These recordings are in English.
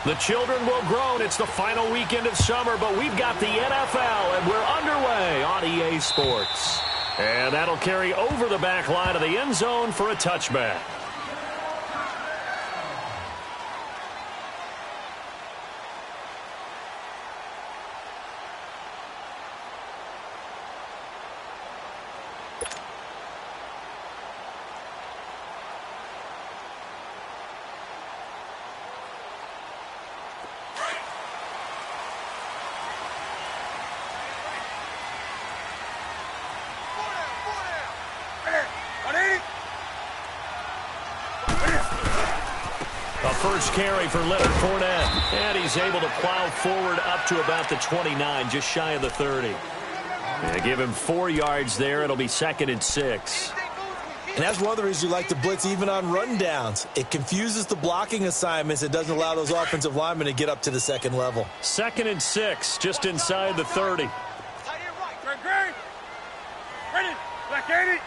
The children will groan. It's the final weekend of summer, but we've got the NFL, and we're underway on EA Sports. And that'll carry over the back line of the end zone for a touchback. First carry for Leonard Fournette. And he's able to plow forward up to about the 29, just shy of the 30. They give him 4 yards there. It'll be 2nd and 6. And that's one of the reasons you like to blitz even on rundowns. It confuses the blocking assignments. It doesn't allow those offensive linemen to get up to the second level. 2nd and 6, just inside the 30. Ready, Black 80.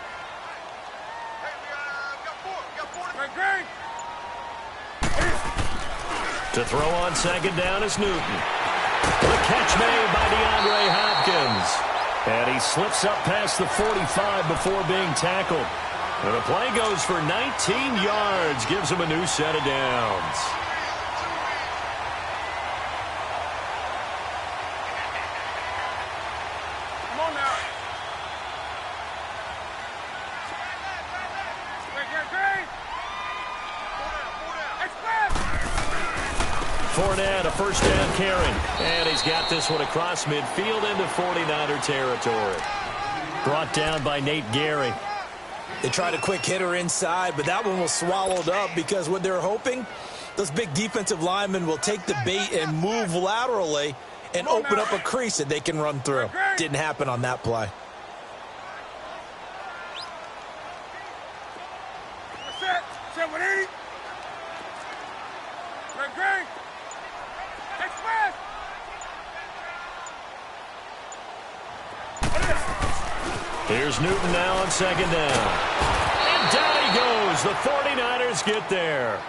To throw on 2nd down is Newton. The catch made by DeAndre Hopkins. And he slips up past the 45 before being tackled. And the play goes for 19 yards, gives him a new set of downs. Come on now. Fournette, a first down carry. And he's got this one across midfield into 49er territory. Brought down by Nate Gary. They tried a quick hitter inside, but that one was swallowed up because what they're hoping, those big defensive linemen will take the bait and move laterally and open up a crease that they can run through. Didn't happen on that play. Set 180. Greg. Here's Newton now on 2nd down. And down he goes. The 49ers get there.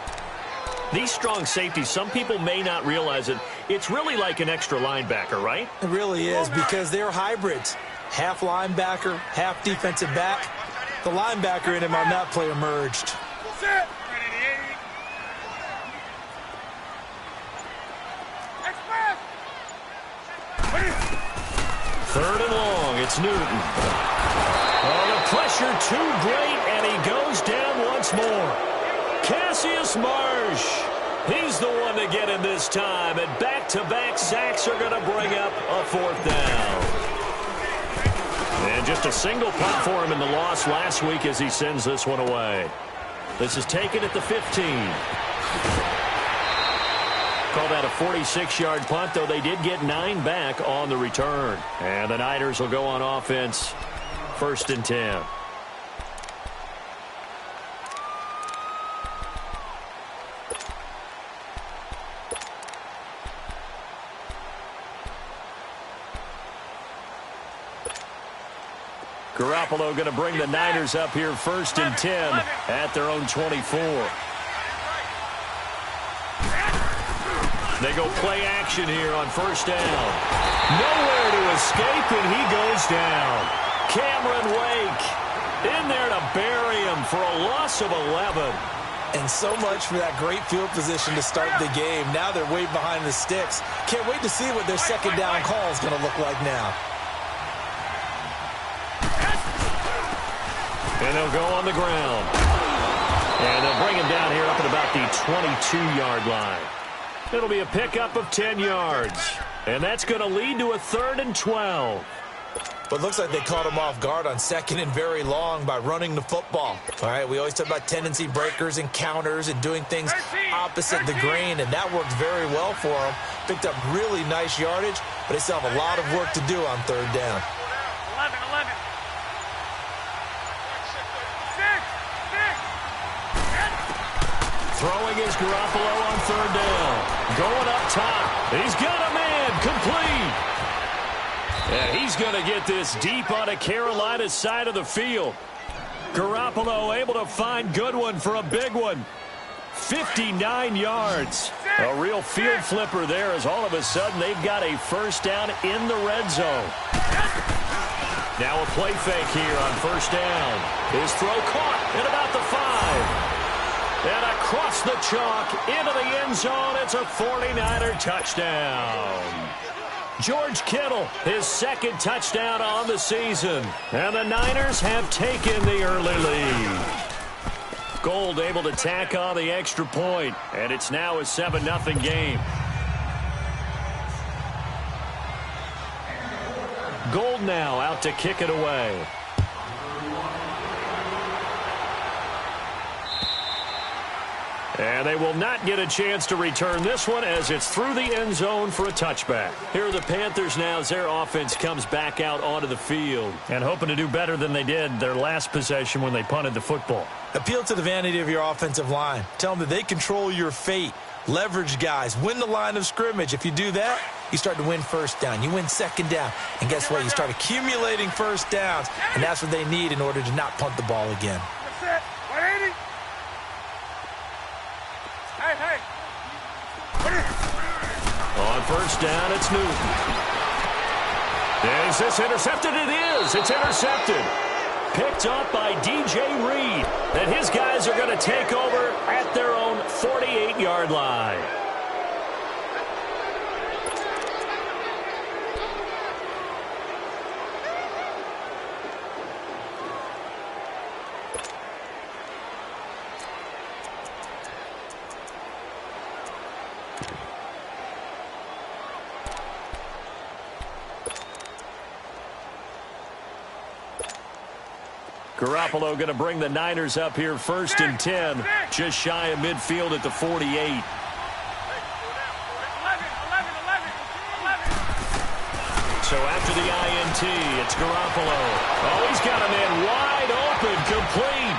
These strong safeties, some people may not realize it. It's really like an extra linebacker, right? It really is because they're hybrids. Half linebacker, half defensive back. The linebacker in him on that play emerged. Set. 3rd and long. It's Newton. Oh, the pressure too great, and he goes down once more. Cassius Marsh. He's the one to get him this time, and back-to-back sacks are going to bring up a 4th down. And just a single punt for him in the loss last week as he sends this one away. This is taken at the 15. Call that a 46-yard punt, though they did get 9 back on the return. And the Niners will go on offense, 1st and 10. Garoppolo going to bring the Niners up here 1st and 10 at their own 24. They go play action here on 1st down. Nowhere to escape, and he goes down. Cameron Wake in there to bury him for a loss of 11. And so much for that great field position to start the game. Now they're way behind the sticks. Can't wait to see what their 2nd down call is going to look like now. And they'll go on the ground. And they'll bring him down here up at about the 22-yard line. It'll be a pickup of 10 yards. And that's going to lead to a 3rd and 12. But it looks like they caught him off guard on 2nd and very long by running the football. All right, we always talk about tendency breakers and counters and doing things opposite the grain, and that worked very well for them. Picked up really nice yardage, but they still have a lot of work to do on 3rd down. 11. Throwing is Garoppolo on 3rd down. Going up top. He's got a man complete. And he's going to get this deep on a Carolina side of the field. Garoppolo able to find Goodwin for a big one. 59 yards. A real field flipper there as all of a sudden they've got a first down in the red zone. Now a play fake here on first down. His throw caught at about the 5. And across the chalk into the end zone. It's a 49er touchdown. George Kittle, his second touchdown on the season. And the Niners have taken the early lead. Gold able to tack on the extra point, and it's now a 7-0 game. Gold now out to kick it away. And they will not get a chance to return this one as it's through the end zone for a touchback. Here are the Panthers now as their offense comes back out onto the field and hoping to do better than they did their last possession when they punted the football. Appeal to the vanity of your offensive line. Tell them that they control your fate. Leverage guys. Win the line of scrimmage. If you do that, you start to win first down. You win second down. And guess what? You start accumulating first downs. And that's what they need in order to not punt the ball again. That's it. 180. Hey. On first down, it's Newton. Is this intercepted? It is. It's intercepted. Picked up by DJ Reed. And his guys are going to take over at their own 48-yard line. Garoppolo going to bring the Niners up here first and 10, just shy of midfield at the 48. So after the INT, it's Garoppolo. Oh, he's got a man wide open, complete.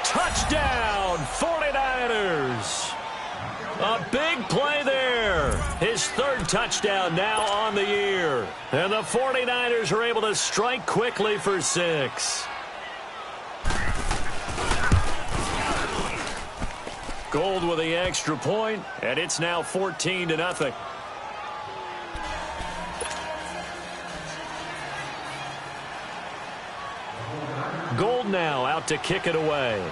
Touchdown, 49ers. A big play there. His third touchdown now on the year. And the 49ers are able to strike quickly for 6. Gold with the extra point, and it's now 14-0. Gold now out to kick it away.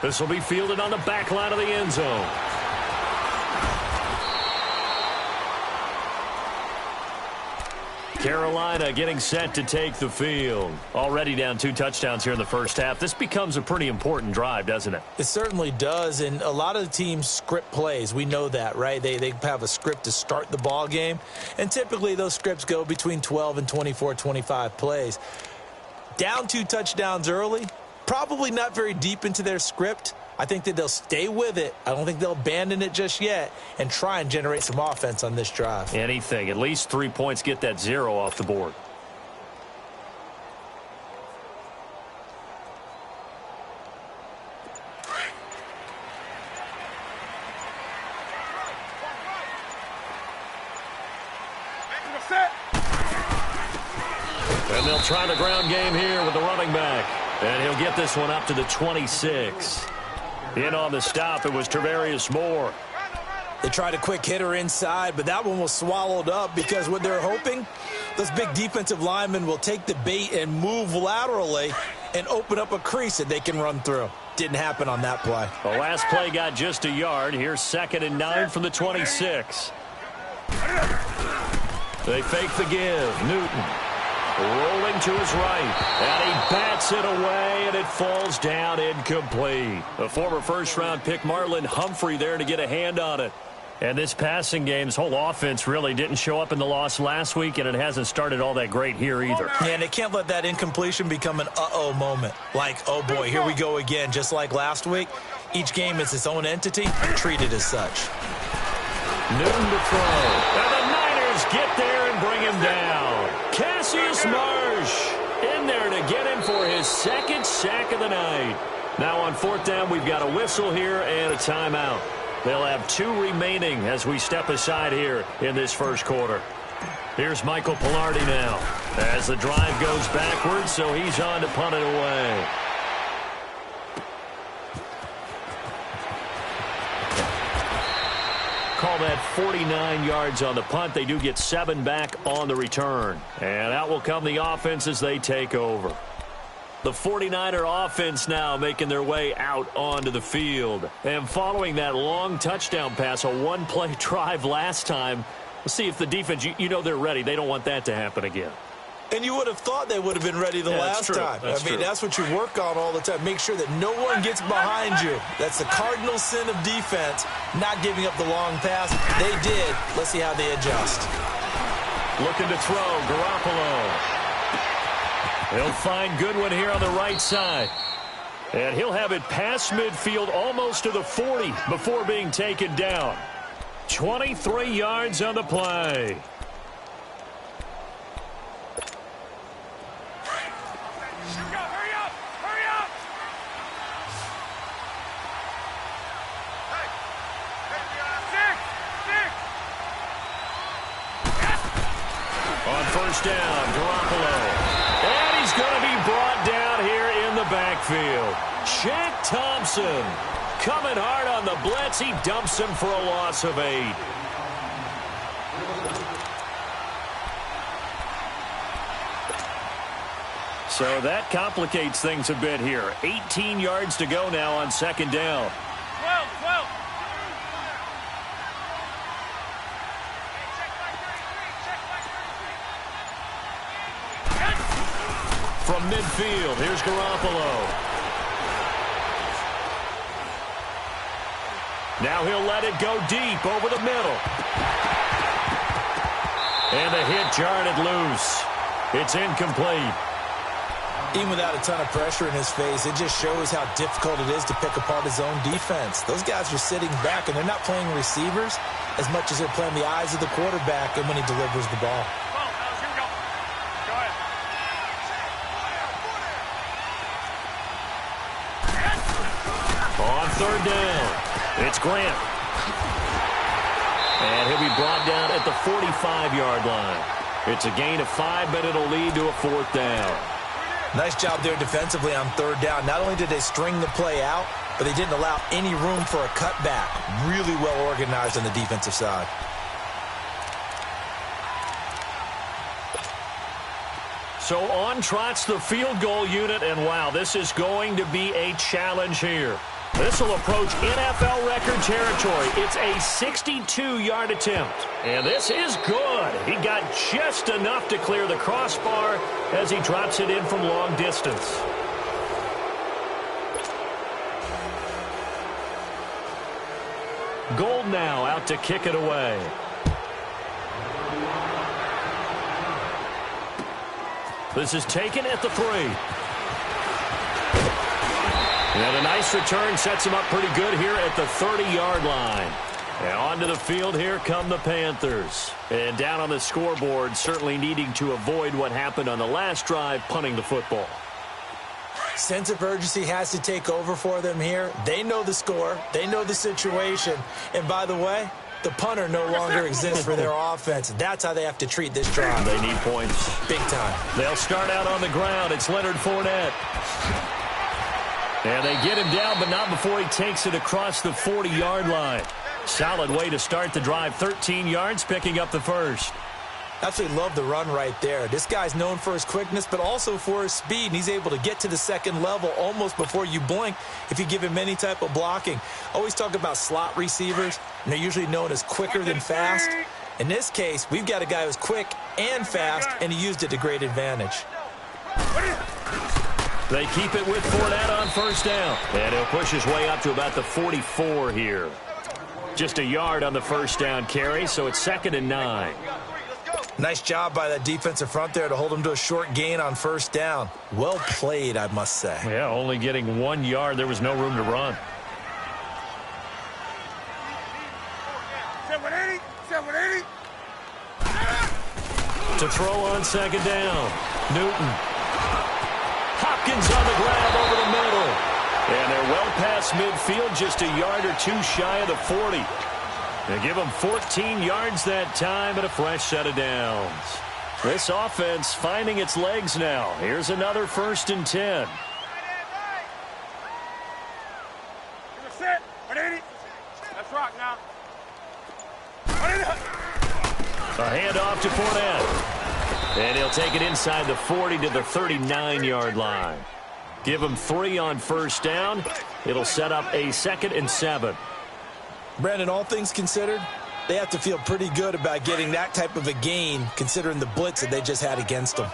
This will be fielded on the back line of the end zone. Carolina getting set to take the field. Already down 2 touchdowns here in the first half. This becomes a pretty important drive, doesn't it? It certainly does, and a lot of the teams script plays. We know that, right? They have a script to start the ball game, and typically those scripts go between 12 and 24, 25 plays. Down 2 touchdowns early, probably not very deep into their script. I think that they'll stay with it. I don't think they'll abandon it just yet and try and generate some offense on this drive. Anything. At least 3 points, get that 0 off the board. And they'll try the ground game here with the running back. And he'll get this one up to the 26. In on the stop, it was Travarius Moore. They tried a quick hitter inside, but that one was swallowed up because what they're hoping, those big defensive linemen will take the bait and move laterally and open up a crease that they can run through. Didn't happen on that play. The last play got just a yard. Here's 2nd and 9 from the 26. They fake the give. Newton rolling to his right, and he bats it away, and it falls down incomplete. The former first-round pick Marlon Humphrey there to get a hand on it. And this passing game's whole offense really didn't show up in the loss last week, and it hasn't started all that great here either. Yeah, and they can't let that incompletion become an uh-oh moment. Like, oh boy, here we go again, just like last week. Each game is its own entity, treat it as such. Newton to throw. And the Niners get there and bring him down. Cassius Marsh in there to get him for his 2nd sack of the night. Now on 4th down, we've got a whistle here and a timeout. They'll have 2 remaining as we step aside here in this first quarter. Here's Michael Pilardi now as the drive goes backwards, so he's on to punt it away. Call that 49 yards on the punt. They do get 7 back on the return. And out will come the offense as they take over. The 49er offense now making their way out onto the field. And following that long touchdown pass, a one-play drive last time, let's see if the defense, you know they're ready. They don't want that to happen again. And you would have thought they would have been ready the last time. That's what you work on all the time. Make sure that no one gets behind you. That's the cardinal sin of defense, not giving up the long pass. They did. Let's see how they adjust. Looking to throw, Garoppolo. He'll find Goodwin here on the right side. And he'll have it past midfield almost to the 40 before being taken down. 23 yards on the play. First down, Garoppolo. And he's going to be brought down here in the backfield. Shaq Thompson coming hard on the blitz. He dumps him for a loss of 8. So that complicates things a bit here. 18 yards to go now on second down. 12. From midfield, here's Garoppolo. Now he'll let it go deep over the middle. And the hit jarred it loose. It's incomplete. Even without a ton of pressure in his face, it just shows how difficult it is to pick apart his own defense. Those guys are sitting back, and they're not playing receivers as much as they're playing the eyes of the quarterback and when he delivers the ball. On third down, it's Grant. And he'll be brought down at the 45-yard line. It's a gain of 5, but it'll lead to a 4th down. Nice job there defensively on third down. Not only did they string the play out, but they didn't allow any room for a cutback. Really well organized on the defensive side. So on trots the field goal unit, and wow, this is going to be a challenge here. This will approach NFL record territory. It's a 62-yard attempt. And this is good. He got just enough to clear the crossbar as he drops it in from long distance. Gold now out to kick it away. This is taken at the 3. And a nice return sets him up pretty good here at the 30-yard line. And onto the field here come the Panthers. And down on the scoreboard, certainly needing to avoid what happened on the last drive, punting the football. Sense of urgency has to take over for them here. They know the score. They know the situation. And by the way, the punter no longer exists for their offense. That's how they have to treat this drive. They need points. Big time. They'll start out on the ground. It's Leonard Fournette. And they get him down, but not before he takes it across the 40-yard line. Solid way to start the drive. 13 yards, picking up the first. Absolutely love the run right there. This guy's known for his quickness, but also for his speed. And he's able to get to the second level almost before you blink if you give him any type of blocking. Always talk about slot receivers, and they're usually known as quicker than fast. In this case, we've got a guy who's quick and fast, and he used it to great advantage. They keep it with Fournette on first down. And he'll push his way up to about the 44 here. Just a yard on the first down carry, so it's 2nd and 9. Nice job by that defensive front there to hold him to a short gain on first down. Well played, I must say. Yeah, only getting 1 yard. There was no room to run. 780, 780. To throw on second down. Newton. Hopkins on the grab over the middle. And they're well past midfield, just a yard or 2 shy of the 40. They give them 14 yards that time and a fresh set of downs. This offense finding its legs now. Here's another 1st and 10. Set, 180. Let's rock now. A handoff to Fournette. And he'll take it inside the 40 to the 39-yard line. Give him 3 on first down. It'll set up a 2nd and 7. Brandon, all things considered, they have to feel pretty good about getting that type of a gain considering the blitz that they just had against them.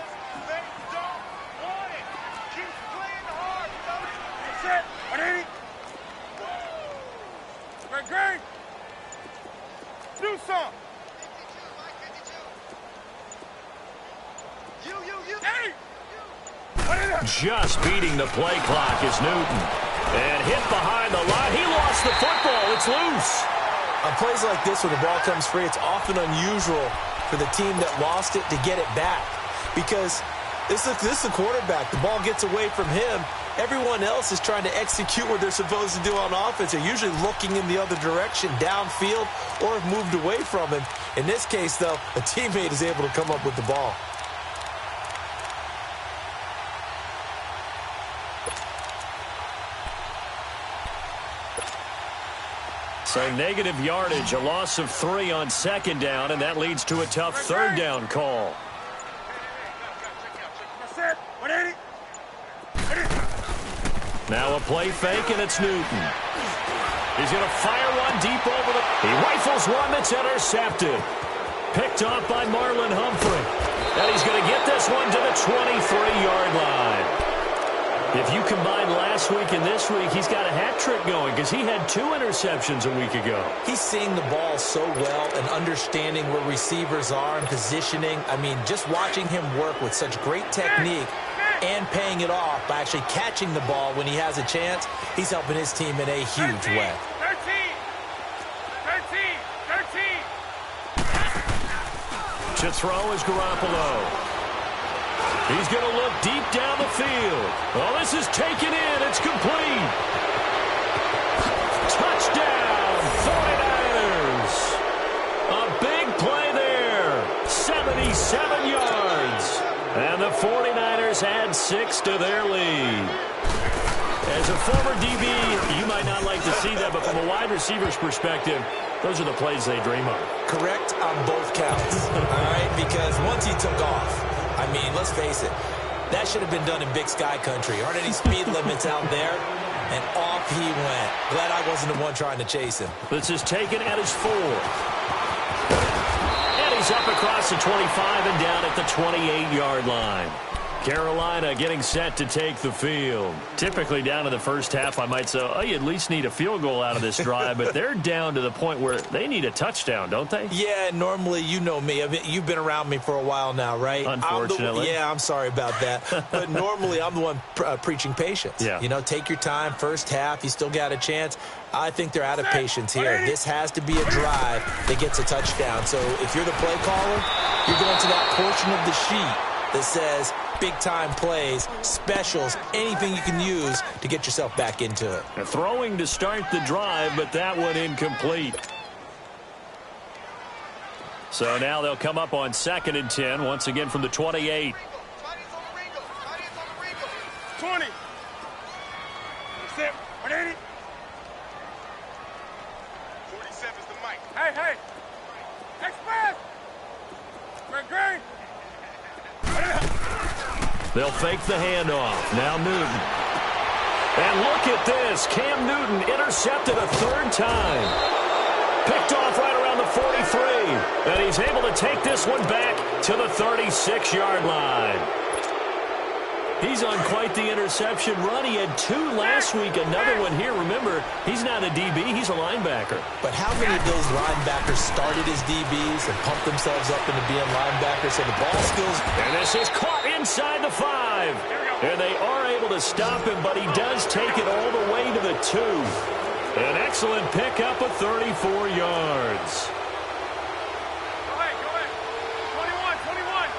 Do some. Just beating the play clock is Newton. And hit behind the line. He lost the football. It's loose. On plays like this where the ball comes free, it's often unusual for the team that lost it to get it back. Because this is the quarterback. The ball gets away from him. Everyone else is trying to execute what they're supposed to do on offense. They're usually looking in the other direction, downfield, or have moved away from him. In this case, though, a teammate is able to come up with the ball. So negative yardage, a loss of 3 on 2nd down, and that leads to a tough 3rd down call. Now a play fake, and it's Newton. He's going to fire one deep over the... He rifles one that's intercepted. Picked off by Marlon Humphrey. And he's going to get this one to the 23-yard line. If you combine last week and this week, he's got a hat trick going because he had 2 interceptions a week ago. He's seeing the ball so well and understanding where receivers are and positioning. I mean, just watching him work with such great technique and paying it off by actually catching the ball when he has a chance, he's helping his team in a huge way. 13. To throw is Garoppolo. He's going to look deep down the field. Oh, this is taken in. It's complete. Touchdown, 49ers. A big play there. 77 yards. And the 49ers add 6 to their lead. As a former DB, you might not like to see that, but from a wide receiver's perspective, those are the plays they dream of. Correct on both counts, all right? Because once he took off, I mean, let's face it, that should have been done in Big Sky Country. Aren't any speed limits out there? And off he went. Glad I wasn't the one trying to chase him. This is taken at his 4. And he's up across the 25 and down at the 28-yard line. Carolina getting set to take the field. Typically down in the first half, I might say, oh, you at least need a field goal out of this drive, but they're down to the point where they need a touchdown, don't they? Yeah, normally, you know me. I mean, you've been around me for a while now, right? Unfortunately. I'm sorry about that. But normally, I'm the one preaching patience. Yeah. You know, take your time. First half, you still got a chance. I think they're out of patience here. This has to be a drive that gets a touchdown. So if you're the play caller, you're going to that portion of the sheet that says big-time plays, specials, anything you can use to get yourself back into it. Throwing to start the drive, but that one incomplete. So now they'll come up on 2nd and 10, once again from the 28. 20. Set. 180. 47's the mic. Hey. Express. Green. They'll fake the handoff. Now Newton. And look at this. Cam Newton intercepted a 3rd time. Picked off right around the 43. And he's able to take this one back to the 36-yard line. He's on quite the interception run. He had 2 last week, another one here. Remember, he's not a DB, he's a linebacker. But how many of those linebackers started as DBs and pumped themselves up into being linebackers? So the ball skills. And this is caught inside the 5. And they are able to stop him, but he does take it all the way to the 2. An excellent pickup of 34 yards. Go ahead. 21.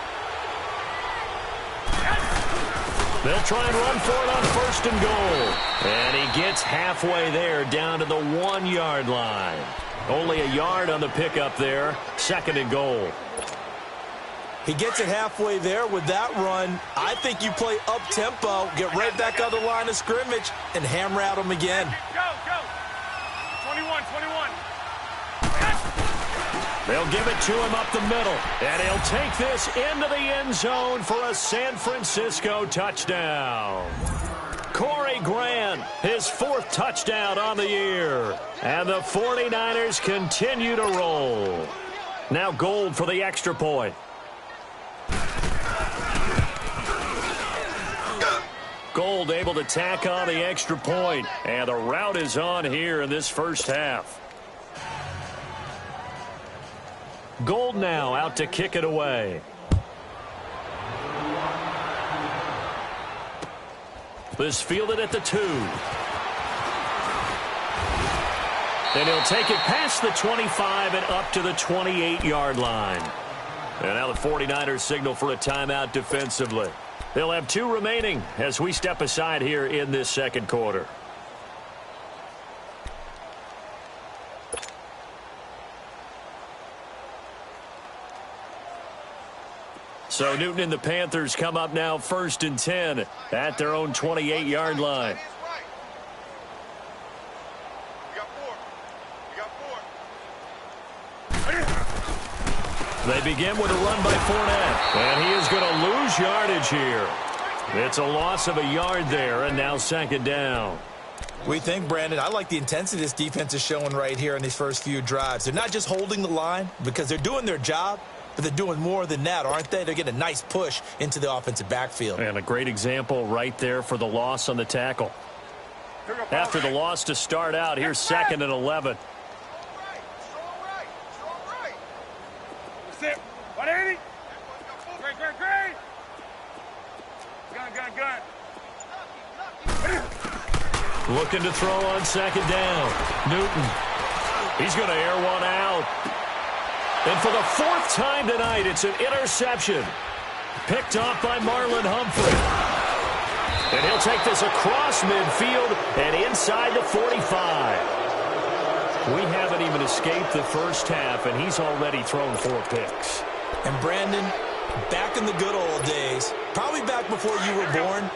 They'll try and run for it on 1st and goal. And he gets halfway there down to the 1-yard line. Only a yard on the pickup there. 2nd and goal. He gets it halfway there with that run. I think you play up-tempo, get right back on the line of scrimmage, and hammer at him again. Go. 21. They'll give it to him up the middle, and he'll take this into the end zone for a San Francisco touchdown. Corey Grant, his 4th touchdown on the year. And the 49ers continue to roll. Now Gold for the extra point. Gold able to tack on the extra point, and the route is on here in this first half. Gold now out to kick it away. This fielded at the 2. And he'll take it past the 25 and up to the 28-yard line. And now the 49ers signal for a timeout defensively. They'll have 2 remaining as we step aside here in this second quarter. So Newton and the Panthers come up now 1st and 10 at their own 28-yard line. They begin with a run by Fournette, and he is going to lose yardage here. It's a loss of a yard there, and now 2nd down. We think, Brandon, I like the intensity this defense is showing right here in these first few drives. They're not just holding the line because they're doing their job, but they're doing more than that, aren't they? They're getting a nice push into the offensive backfield. And a great example right there for the loss on the tackle. After the loss to start out, here's 2nd and 11. That's it. 180. Great. Gun. Looking to throw on 2nd down. Newton. He's going to air one out. And for the 4th time tonight, it's an interception. Picked off by Marlon Humphrey. And he'll take this across midfield and inside the 45. We haven't even escaped the first half, and he's already thrown 4 picks. And Brandon, back in the good old days, probably back before you were born,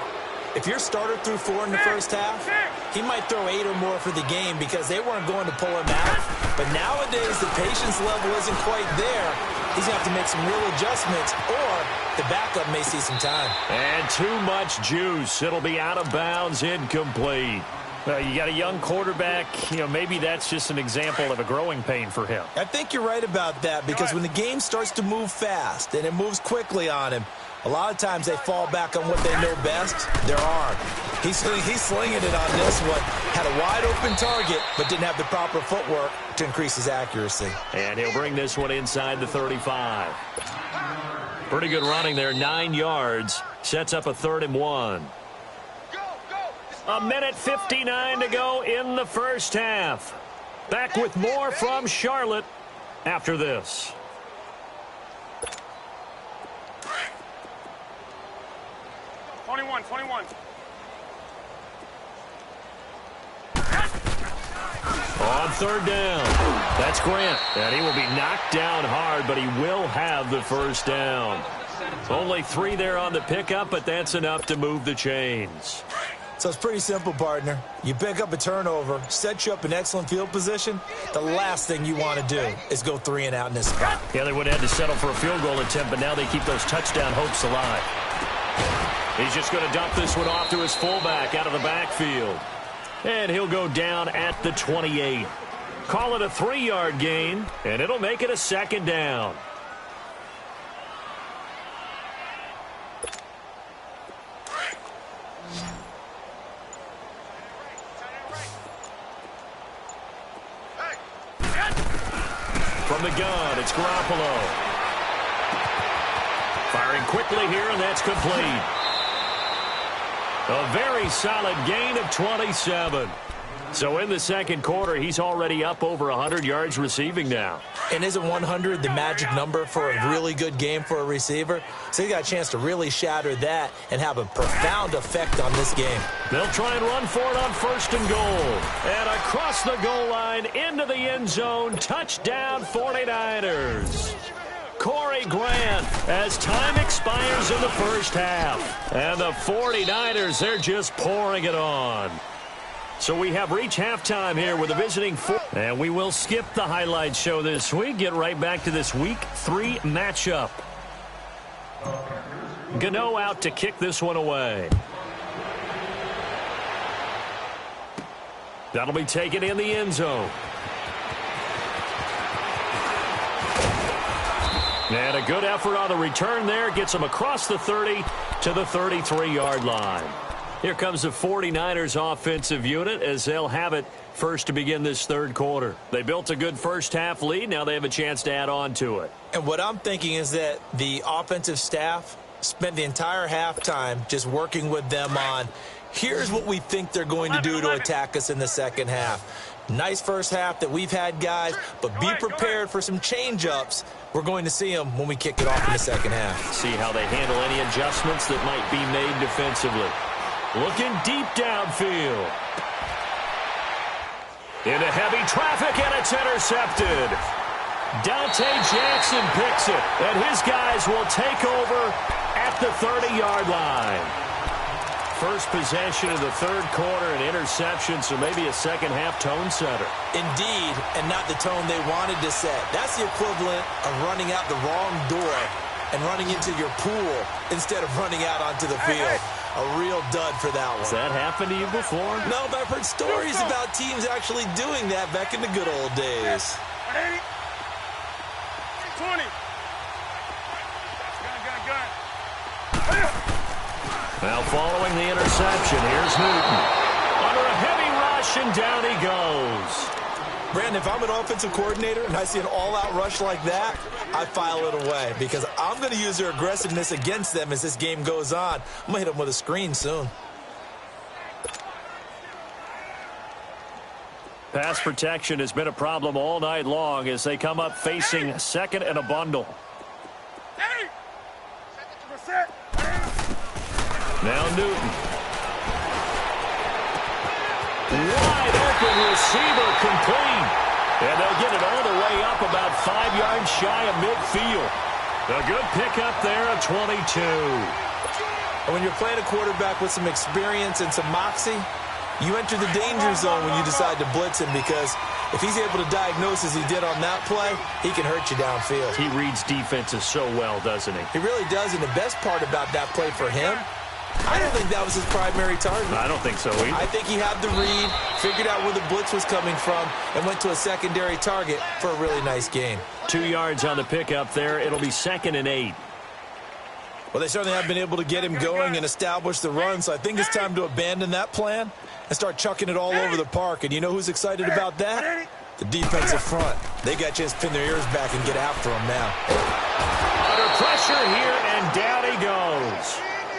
if your starter threw 4 in the first half, he might throw 8 or more for the game because they weren't going to pull him out. But nowadays, the patience level isn't quite there. He's going to have to make some real adjustments, or the backup may see some time. And too much juice. It'll be out of bounds, incomplete. You got a young quarterback. Maybe that's just an example of a growing pain for him. I think you're right about that because when the game starts to move fast and it moves quickly on him, a lot of times they fall back on what they know best, their arm. He's slinging it on this one. Had a wide-open target, but didn't have the proper footwork to increase his accuracy. And he'll bring this one inside the 35. Pretty good running there, 9 yards. Sets up a 3rd and 1. A minute 59 to go in the first half. Back with more from Charlotte after this. On 3rd down, that's Grant. And he will be knocked down hard, but he will have the 1st down. Only 3 there on the pickup, but that's enough to move the chains. So it's pretty simple, partner. You pick up a turnover, set you up in excellent field position. The last thing you want to do is go 3 and out in this spot. Yeah, they would have had to settle for a field goal attempt, but now they keep those touchdown hopes alive. He's just going to dump this one off to his fullback out of the backfield. And he'll go down at the 28. Call it a 3-yard gain, and it'll make it a 2nd down. From the gun, it's Garoppolo. Firing quickly here, and that's complete. A very solid gain of 27. So in the second quarter, he's already up over 100 yards receiving now. And isn't 100 the magic number for a really good game for a receiver? So he got a chance to really shatter that and have a profound effect on this game. They'll try and run for it on 1st and goal. And across the goal line, into the end zone, touchdown 49ers. Corey Grant as time expires in the first half. And the 49ers, they're just pouring it on. So we have reached halftime here with a visiting four. And we will skip the highlight show this week. Get right back to this Week 3 matchup. Gano out to kick this one away. That'll be taken in the end zone. And a good effort on the return there. Gets him across the 30 to the 33-yard line. Here comes the 49ers offensive unit as they'll have it first to begin this third quarter. They built a good first-half lead. Now they have a chance to add on to it. And what I'm thinking is that the offensive staff spent the entire halftime just working with them on, here's what we think they're going to do to attack us in the second half. Nice first half that we've had, guys, but be prepared for some change-ups. We're going to see them when we kick it off in the second half. See how they handle any adjustments that might be made defensively. Looking deep downfield. Into heavy traffic, and it's intercepted. Dante Jackson picks it, and his guys will take over at the 30-yard line. First possession of the third quarter, an interception, so maybe a second-half tone setter. Indeed, and not the tone they wanted to set. That's the equivalent of running out the wrong door and running into your pool instead of running out onto the field. A real dud for that one. Has that happened to you before? No, but I've heard stories about teams actually doing that back in the good old days. 20. Now following the interception, here's Newton. Under a heavy rush, and down he goes. Brandon, if I'm an offensive coordinator and I see an all-out rush like that, I file it away because I'm going to use their aggressiveness against them as this game goes on. I'm going to hit them with a screen soon. Pass protection has been a problem all night long as they come up facing second and a bundle. Now Newton. Wide open receiver complete. And they'll get it all the way up about 5 yards shy of midfield. A good pickup there at 22. And when you're playing a quarterback with some experience and some moxie, you enter the danger zone when you decide to blitz him because if he's able to diagnose as he did on that play, he can hurt you downfield. He reads defenses so well, doesn't he? He really does, and the best part about that play for him, I don't think that was his primary target. I don't think so either. I think he had the read, figured out where the blitz was coming from, and went to a secondary target for a really nice gain. 2 yards on the pickup there. It'll be 2nd and 8. Well, they certainly have been able to get him going and establish the run, so I think it's time to abandon that plan and start chucking it all over the park. And you know who's excited about that? The defensive front. They got a chance to pin their ears back and get after him now. Under pressure here, and down he goes.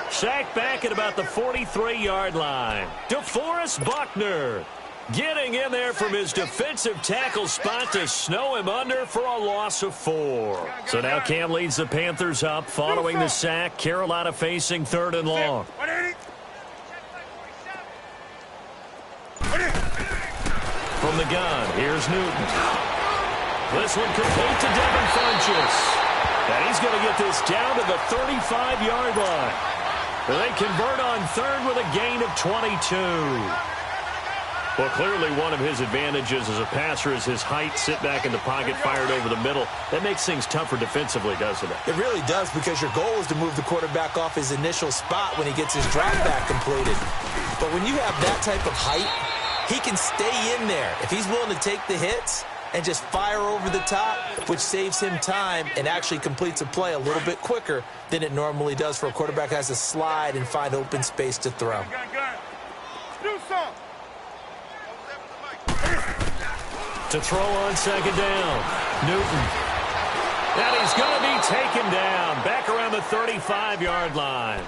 Sacked back at about the 43-yard line. DeForest Buckner getting in there from his defensive tackle spot to snow him under for a loss of 4. So now Cam leads the Panthers up following the sack. Carolina facing 3rd and long. From the gun, here's Newton. This one complete to Devin Funchess. And he's going to get this down to the 35-yard line. They convert on 3rd with a gain of 22. Well, clearly one of his advantages as a passer is his height. Sit back in the pocket, fired over the middle. That makes things tougher defensively, doesn't it? It really does, because your goal is to move the quarterback off his initial spot when he gets his drop back completed. But when you have that type of height, he can stay in there. If he's willing to take the hits and just fire over the top, which saves him time and actually completes a play a little bit quicker than it normally does for a quarterback who has to slide and find open space to throw. To throw on 2nd down, Newton. And he's going to be taken down back around the 35-yard line.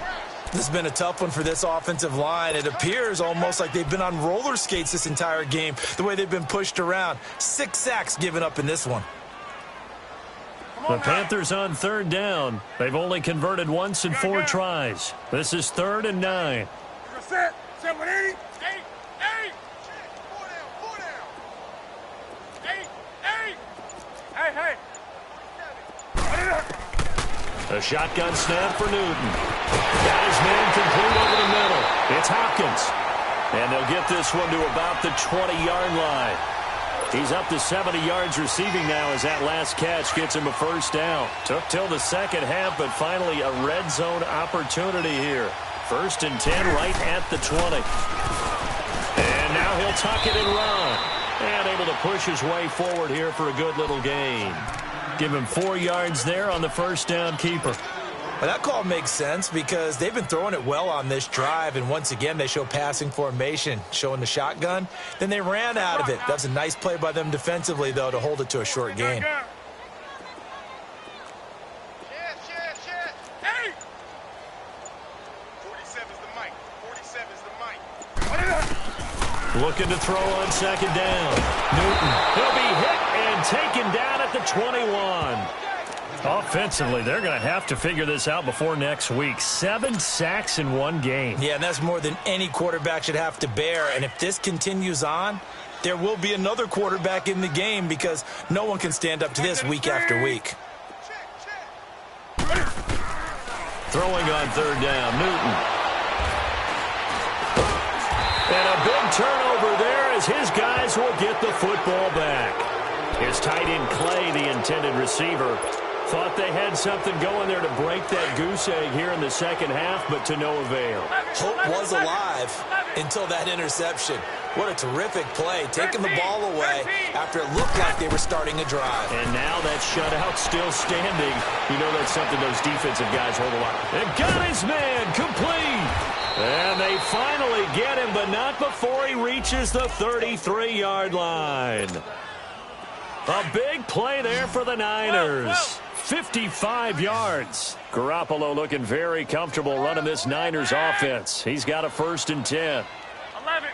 This has been a tough one for this offensive line. It appears almost like they've been on roller skates this entire game, the way they've been pushed around. 6 sacks given up in this one. The Panthers on 3rd down. They've only converted once in 4 tries. This is 3rd and 9. Set. 8. 8. Hey. A shotgun snap for Newton. Got his man complete over the middle. It's Hopkins. And they'll get this one to about the 20-yard line. He's up to 70 yards receiving now as that last catch gets him a first down. Took till the second half, but finally a red zone opportunity here. 1st and 10 right at the 20. And now he'll tuck it and run. And able to push his way forward here for a good little gain. Give him 4 yards there on the first down keeper. Well, that call makes sense because they've been throwing it well on this drive, and once again they show passing formation, showing the shotgun. Then they ran out of it. That's a nice play by them defensively, though, to hold it to a short gain. Hey! 47's the mic. 47's the mic. Looking to throw on second down. Newton, he'll be hit and taken down at the 21. Offensively, they're going to have to figure this out before next week. 7 sacks in one game. Yeah, and that's more than any quarterback should have to bear. And if this continues on, there will be another quarterback in the game because no one can stand up to this week after week. Throwing on third down, Newton. And a big turnover there as his guys will get the football back. His tight end Clay, the intended receiver, thought they had something going there to break that goose egg here in the second half, but to no avail. Hope was alive until that interception. What a terrific play, taking the ball away after it looked like they were starting a drive. And now that shutout still standing. You know that's something those defensive guys hold a lot. And got his man complete. And they finally get him, but not before he reaches the 33-yard line. A big play there for the Niners. 55 yards. Garoppolo looking very comfortable running this Niners offense. He's got a 1st and 10. 11.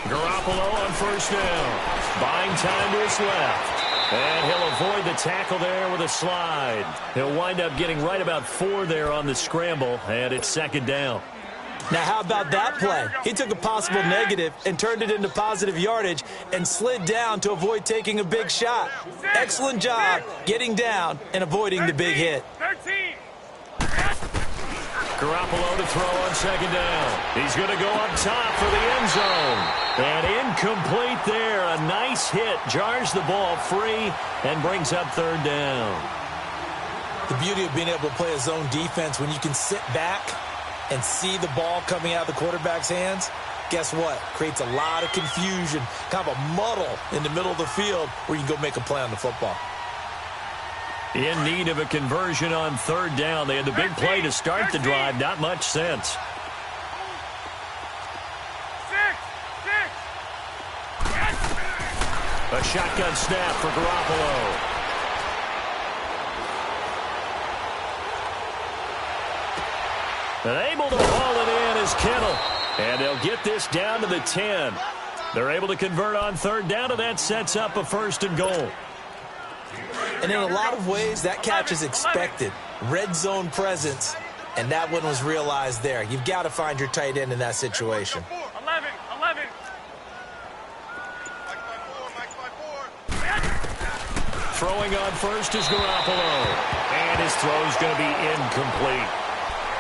Garoppolo on first down. Buying time to his left. And he'll avoid the tackle there with a slide. He'll wind up getting right about 4 there on the scramble, and it's second down. Now, how about that play? He took a possible negative and turned it into positive yardage and slid down to avoid taking a big shot. Excellent job getting down and avoiding the big hit. 13. Garoppolo to throw on second down. He's going to go up top for the end zone. And incomplete there. A nice hit. Jars the ball free and brings up third down. The beauty of being able to play a zone defense when you can sit back and see the ball coming out of the quarterback's hands, guess what? Creates a lot of confusion, kind of a muddle in the middle of the field where you can go make a play on the football. In need of a conversion on third down. They had the big play to start the drive. Not much sense. 6. A shotgun snap for Garoppolo. And able to haul it in is Kittle. And they'll get this down to the 10. They're able to convert on third down, and that sets up a 1st and goal. And in a lot of ways, that catch is expected. Red zone presence, and that one was realized there. You've got to find your tight end in that situation. 11. Throwing on first is Garoppolo. And his throw's going to be incomplete.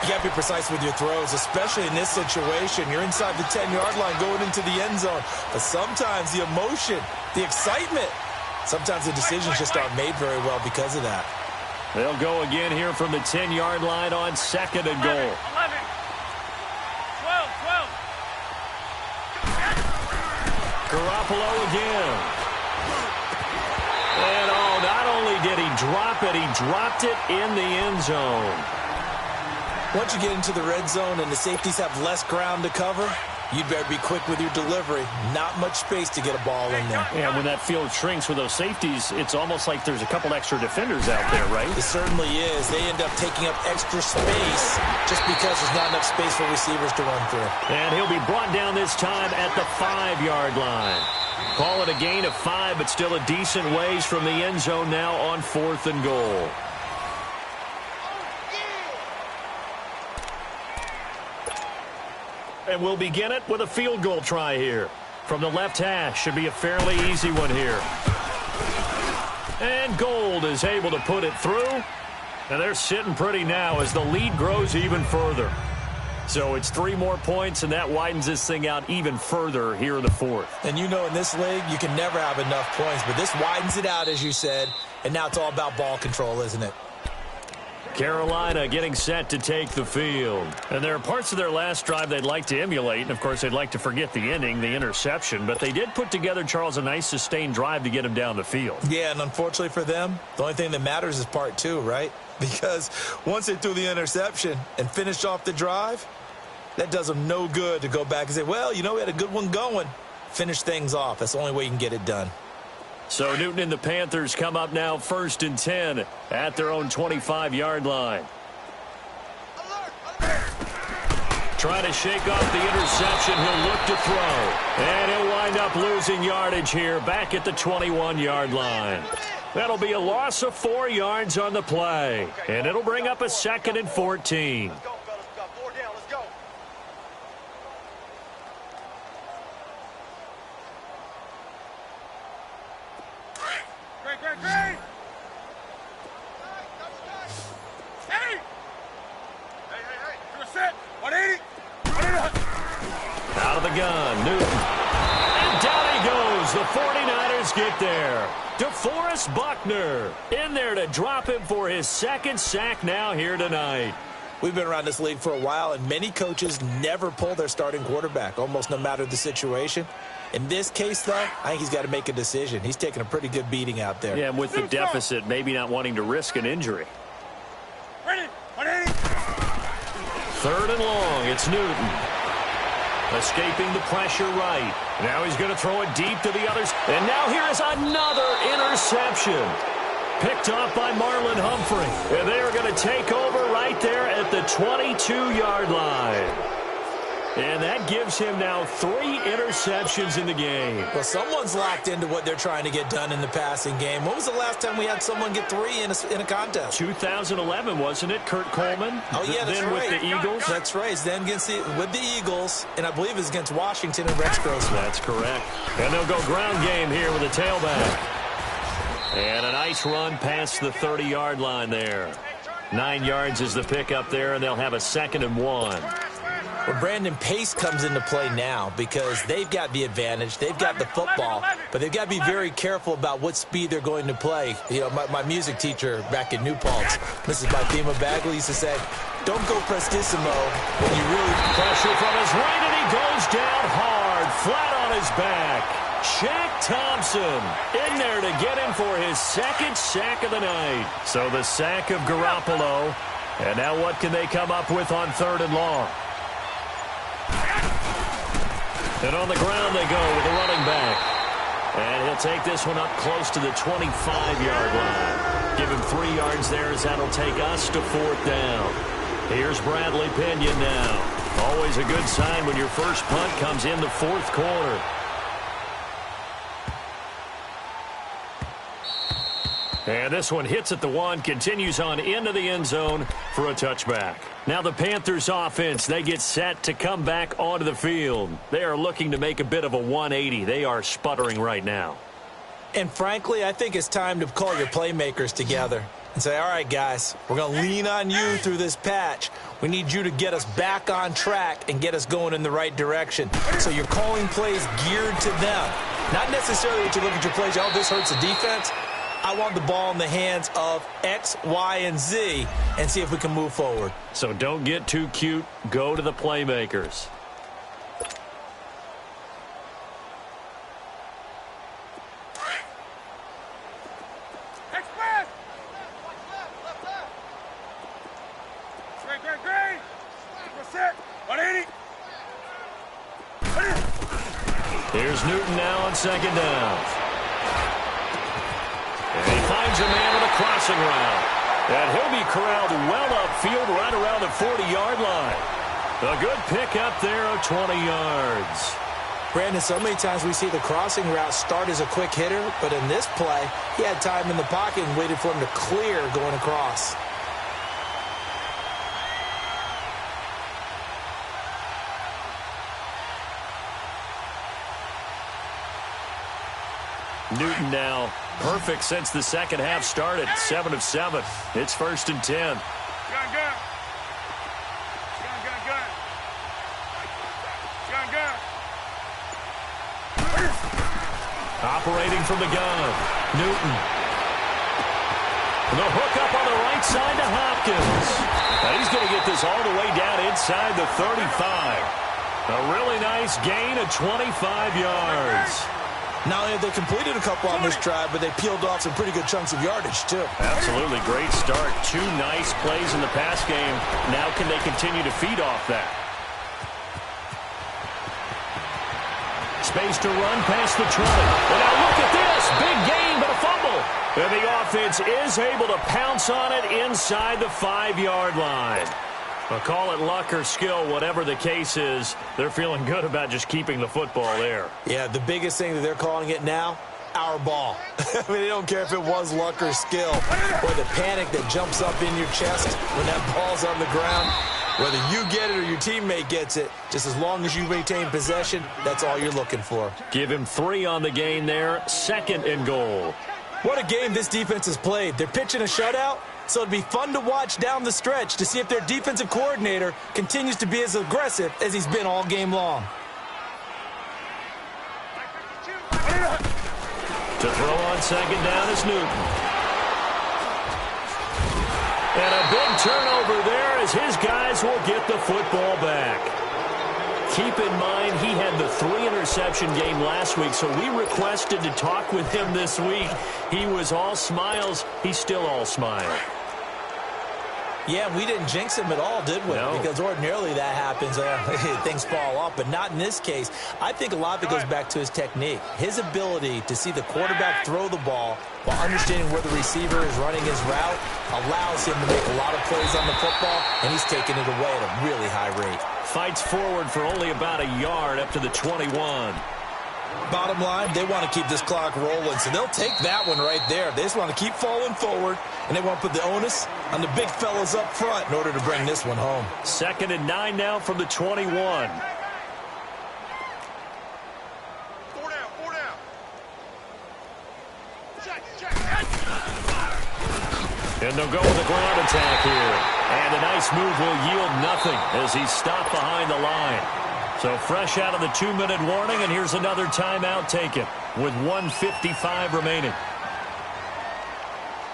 You got to be precise with your throws, especially in this situation. You're inside the 10-yard line going into the end zone. But sometimes the emotion, the excitement, sometimes the decisions just aren't made very well because of that. They'll go again here from the 10-yard line on second and goal. 11. 12. Garoppolo again. And not only did he drop it, he dropped it in the end zone. Once you get into the red zone and the safeties have less ground to cover, you'd better be quick with your delivery. Not much space to get a ball in there. And when that field shrinks with those safeties, it's almost like there's a couple extra defenders out there, right? It certainly is. They end up taking up extra space just because there's not enough space for receivers to run through. And he'll be brought down this time at the 5-yard line. Call it a gain of 5, but still a decent ways from the end zone now on 4th and goal. And we'll begin it with a field goal try here. From the left hash, should be a fairly easy one here. And Gold is able to put it through. And they're sitting pretty now as the lead grows even further. So it's 3 more points, and that widens this thing out even further here in the fourth. And you know in this league, you can never have enough points, but this widens it out, as you said, and now it's all about ball control, isn't it? Carolina getting set to take the field. And there are parts of their last drive they'd like to emulate, and of course they'd like to forget the ending, the interception, but they did put together, Charles, a nice sustained drive to get him down the field. Yeah, and unfortunately for them, the only thing that matters is part 2, right? Because once they threw the interception and finished off the drive, that does them no good to go back and say, well, you know, we had a good one going. Finish things off. That's the only way you can get it done. So Newton and the Panthers come up now 1st and 10 at their own 25-yard line. Trying to shake off the interception. He'll look to throw. And he'll wind up losing yardage here back at the 21-yard line. That'll be a loss of 4 yards on the play. And it'll bring up a 2nd and 14. Let's go, fellas. We got 4 down. Let's go. Great. Hey! You're set. 180. Out of the gun, Newton. And down he goes. The 49ers get there. DeForest Buckner in there to drop him for his 2nd sack now here tonight. We've been around this league for a while, and many coaches never pull their starting quarterback, almost no matter the situation. In this case, though, I think he's got to make a decision. He's taking a pretty good beating out there. Yeah, and with the deficit, maybe not wanting to risk an injury. Ready. 180. 3rd and long, it's Newton. Escaping the pressure right. Now he's going to throw it deep to the others. And now here is another interception. Picked off by Marlon Humphrey. And they are going to take over right there at the 22-yard line. And that gives him now 3 interceptions in the game. Well, someone's locked into what they're trying to get done in the passing game. When was the last time we had someone get 3 in a contest? 2011, wasn't it? Kurt Coleman? Oh, yeah, that's then right. with the Eagles? That's right. It's then with the Eagles, and I believe it's against Washington and Rex Grossman. That's correct. And they'll go ground game here with a tailback. And a nice run past the 30-yard line there. 9 yards is the pickup there, and they'll have a 2nd and 1. Well, Brandon, pace comes into play now because they've got the advantage. They've got the football, but they've got to be very careful about what speed they're going to play. You know, my music teacher back in New Paltz, Mrs. Bythema Bagley, used to say, don't go prestissimo when you really... Pressure from his right, and he goes down hard, flat on his back. Shaq Thompson in there to get him for his 2nd sack of the night. So the sack of Garoppolo. And now what can they come up with on 3rd and long? And on the ground they go with the running back. And he'll take this one up close to the 25-yard line. Give him 3 yards there as that'll take us to 4th down. Here's Bradley Pinion now. Always a good sign when your first punt comes in the 4th quarter. And this one hits at the 1, continues on into the end zone for a touchback. Now the Panthers offense, they get set to come back onto the field. They are looking to make a bit of a 180. They are sputtering right now. And frankly, I think it's time to call your playmakers together and say, all right, guys, we're going to lean on you through this patch. We need you to get us back on track and get us going in the right direction. So you're calling plays geared to them. Not necessarily that you look at your plays, oh, this hurts the defense. I want the ball in the hands of X, Y, and Z and see if we can move forward. So don't get too cute. Go to the playmakers. Express. Great. We're set. 180. Here's Newton now on 2nd down. And he finds a man with a crossing route. And he'll be corralled well upfield right around the 40-yard line. A good pickup there of 20 yards. Brandon, so many times we see the crossing route start as a quick hitter, but in this play, he had time in the pocket and waited for him to clear going across. Newton now perfect since the second half started. 7 of 7. It's 1st and 10. Gun. Operating from the gun, Newton. The hook up on the right side to Hopkins. Now he's going to get this all the way down inside the 35. A really nice gain of 25 yards. Not only have they completed a couple on this drive, but they peeled off some pretty good chunks of yardage, too. Absolutely. Great start. 2 nice plays in the pass game. Now can they continue to feed off that? Space to run past the 20. And now look at this. Big gain, but a fumble. And the offense is able to pounce on it inside the 5-yard line. Well, call it luck or skill, whatever the case is, they're feeling good about just keeping the football there. Yeah, the biggest thing that they're calling it now, our ball. I mean, they don't care if it was luck or skill or the panic that jumps up in your chest when that ball's on the ground. Whether you get it or your teammate gets it, just as long as you maintain possession, that's all you're looking for. Give him 3 on the gain there, 2nd and goal. What a game this defense has played. They're pitching a shutout, so it'd be fun to watch down the stretch to see if their defensive coordinator continues to be as aggressive as he's been all game long. To throw on 2nd down is Newton. And a big turnover there as his guys will get the football back. Keep in mind, he had the 3-interception game last week, so we requested to talk with him this week. He was all smiles. He's still all smile. Yeah, we didn't jinx him at all, did we? No. Because ordinarily that happens. Things fall off, but not in this case. I think a lot of it goes back to his technique. His ability to see the quarterback throw the ball while understanding where the receiver is running his route allows him to make a lot of plays on the football, and he's taking it away at a really high rate. Fights forward for only about a yard up to the 21. Bottom line, they want to keep this clock rolling, so they'll take that one right there. They just want to keep falling forward, and they want to put the onus on the big fellas up front in order to bring this one home. 2nd and 9 now from the 21. 4 down, 4 down. Check. And they'll go with a ground attack here. And a nice move will yield nothing as he's stopped behind the line. So fresh out of the 2-minute warning, and here's another timeout taken with 1:55 remaining.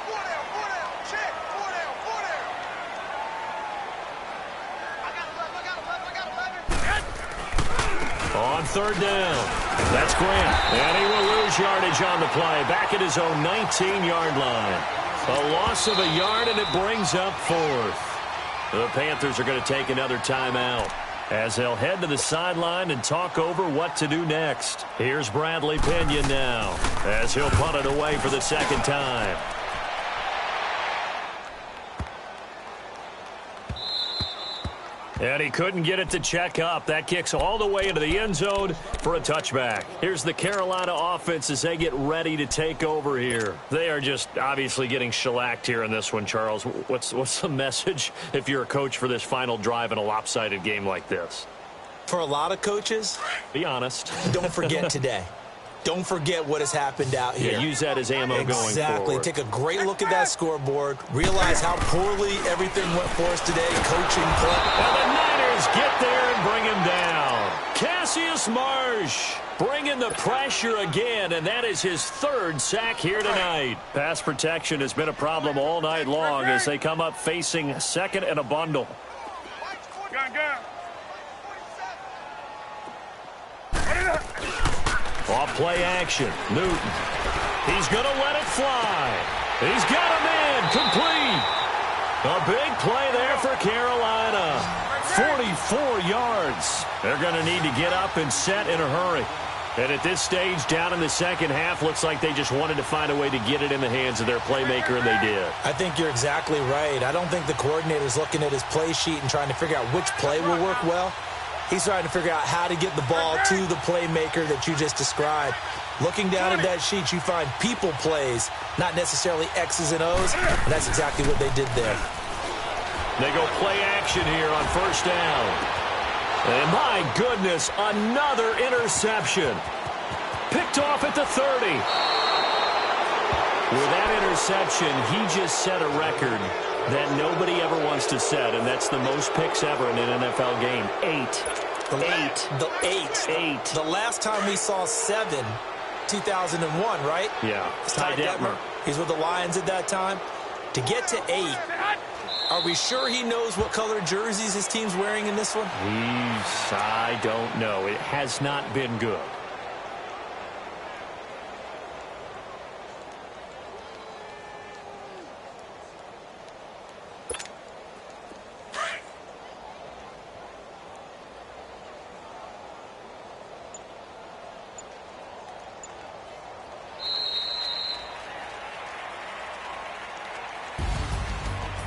4 down, check. 4 down. I got 11. On 3rd down, that's Grant. And he will lose yardage on the play, back at his own 19-yard line. A loss of a yard, and it brings up 4th. The Panthers are going to take another timeout as they'll head to the sideline and talk over what to do next. Here's Bradley Pinion now as he'll punt it away for the 2nd time. And he couldn't get it to check up. That kicks all the way into the end zone for a touchback. Here's the Carolina offense as they get ready to take over here. They are just obviously getting shellacked here in this one, Charles. What's the message if you're a coach for this final drive in a lopsided game like this? For a lot of coaches, be honest. Don't forget today. Don't forget what has happened out here. Yeah, use that as ammo going forward. Exactly. Take a great look at that scoreboard. Realize how poorly everything went for us today. Coaching, play. And the Niners get there and bring him down. Cassius Marsh bringing the pressure again, and that is his 3rd sack here tonight. Pass protection has been a problem all night long as they come up facing 2nd and a bundle. Gun. Off play action. Newton. He's going to let it fly. He's got him in. Complete. A big play there for Carolina. 44 yards. They're going to need to get up and set in a hurry. And at this stage, down in the 2nd half, looks like they just wanted to find a way to get it in the hands of their playmaker, and they did. I think you're exactly right. I don't think the coordinator's looking at his play sheet and trying to figure out which play will work well. He's trying to figure out how to get the ball to the playmaker that you just described. Looking down at that sheet, you find people plays, not necessarily X's and O's, and that's exactly what they did there. They go play action here on 1st down. And my goodness, another interception. Picked off at the 30. With that interception, he just set a record that nobody ever wants to set, and that's the most picks ever in an NFL game. 8. The last time we saw 7, 2001, right? Yeah. It's Ty Detmer. He's with the Lions at that time. To get to 8, are we sure he knows what color jerseys his team's wearing in this one? I don't know. It has not been good.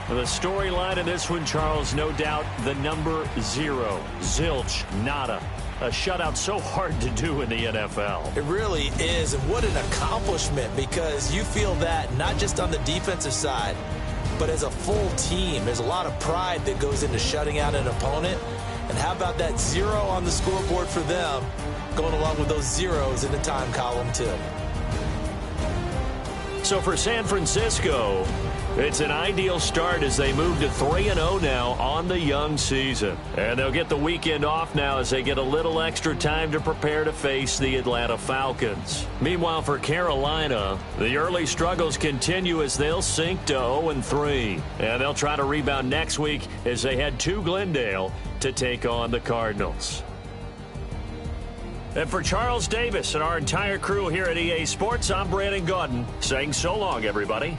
The storyline in this one, Charles, no doubt the number 0. Zilch, nada. A shutout so hard to do in the NFL. It really is, and what an accomplishment, because you feel that not just on the defensive side, but as a full team. There's a lot of pride that goes into shutting out an opponent. And how about that 0 on the scoreboard for them, going along with those zeros in the time column, too. So for San Francisco, it's an ideal start as they move to 3-0 now on the young season. And they'll get the weekend off now as they get a little extra time to prepare to face the Atlanta Falcons. Meanwhile, for Carolina, the early struggles continue as they'll sink to 0-3. And they'll try to rebound next week as they head to Glendale to take on the Cardinals. And for Charles Davis and our entire crew here at EA Sports, I'm Brandon Gaudin saying so long, everybody.